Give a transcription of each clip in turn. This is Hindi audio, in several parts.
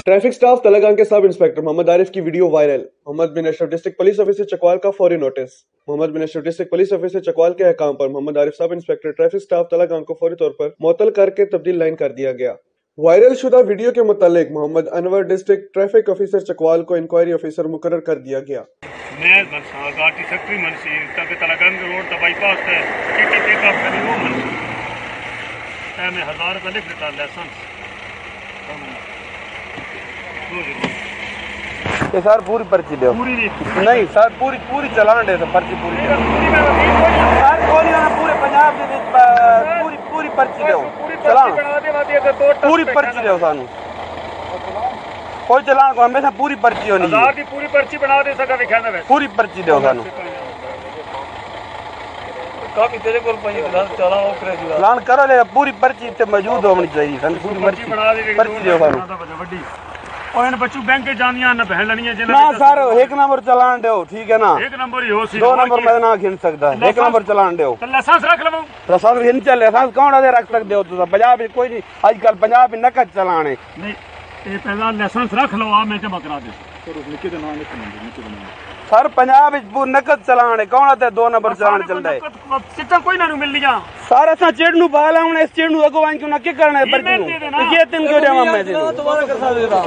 ट्रैफिक स्टाफ तलागां के सब इंस्पेक्टर मोहम्मद आरिफ की video viral. Mohammad bin Ashraf district police officer Chakwal का फौरी notice. Mohammad bin Ashraf district police officer Chakwal के अहकाम पर Mohammad Arif sub inspector traffic staff तलागां को फौरी तौर पर मुअत्तल करके तब्दील लाइन कर दिया गया। वायरल शुदा वीडियो के मुतालिक Mohammad Anwar district traffic officer Chakwal को इंक्वायरी ऑफिसर मुकर्रर कर दिया गया। ये सर पूरी पर्ची दो। पूरी नहीं सर, पूरी चलान दे सर, पर्ची पूरी सर कोई ना पूरे पंजाब दे पूरी पर्ची दो, चलान पूरी पर्ची दो सानू, कोई चलान को हमेशा पूरी पर्ची होनी है, पूरी पर्ची बना दे सका दिखा ना पूरी पर्ची दो सानू। काफी तेरे को चलान करो ले, पूरी पर्ची ते मौजूद होनी चाहिए सन, पूरी पर्ची दो सानू। और इन बच्चों बैंक के जानियां न बहन लनी है ना सर, एक नंबर चलान दो, ठीक है ना, एक नंबर ही हो सी, दो नंबर में ना गिन सकता है, एक नंबर चलान दो। तो लाइसेंस रख लवो, लाइसेंस हिन चल, लाइसेंस कौन आदे रख सकते हो तुम? पंजाब में कोई नहीं, आजकल पंजाब में नकद चलान है। नहीं ये पहला लाइसेंस रख लो, आ मैं जमा करा दे सर। पंजाब में नकद चलान है, कौन आता है? दो नंबर चलान चलता है, सिस्टम कोई ना मिल लिया सर। असा चेड़ नु बाला हूं, इस चेड़ नु अगो वांग क्यों ना के करना है पर्ची नु, ये तीन क्यों देवा मैं दोबारा कर सकदा?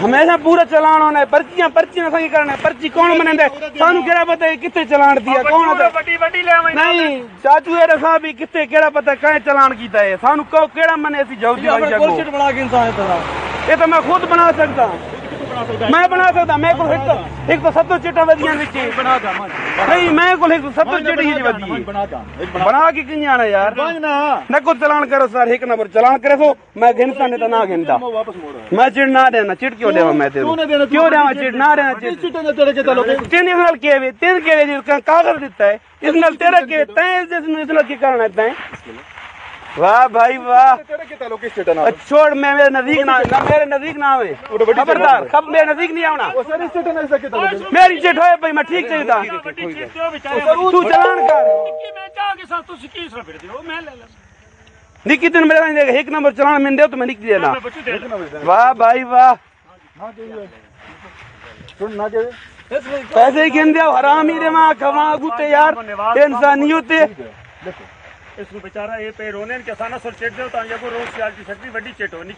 हमेशा पूरा चलान होना है, पर्ची ना सही करना है। पर्ची कौन मनेंदा है? सानू केड़ा पता है किथे चलान दिया, कौन आता है? बड़ी ले आवे नहीं चाचू एरा साहब भी किथे केड़ा पता काहे चलान कीता है, सानू को केड़ा मने सी जाऊ दी वाली जगह कोशिश बना के इंसान है। ये तो मैं खुद बना सकता हूं, मैं बना सकता, मैं को एक तो 70 चिट्टा वदियां विच नहीं, मैं को एक तो 70 चिट्टी ही वदी बना के किं आना यार। नको चलान करो सर, एक नंबर चलान करे सो मैं गिनता नहीं तो ना गिनता, मैं चिट ना देना। चिट क्यों देवा मैं तेरे क्यों देवा चिट ना देना? चिट तीन नाल के तीन के कागज दिता है, इस नाल तेरा के तय इस नाल की करना है तय। वाह भाई वाह, छोड़, मैं मेरे नजदीक ना है खबरदार, कब मेरे नजदीक नहीं आना। मेरी चिट होए भाई, मैं ठीक चाहिए था, तू चलान कर निकी दिन मेरे एक नंबर चलान मिल दे तो मैं निक देना। वाह भाई वाह, पैसे गिन दे हरामी रे मां खवा गुते यार, इंसानियत इसको बेचारा ये पे रोने के साना सर चेट दो तो ये को रोज सियाल की सकती बड़ी चेट होनी।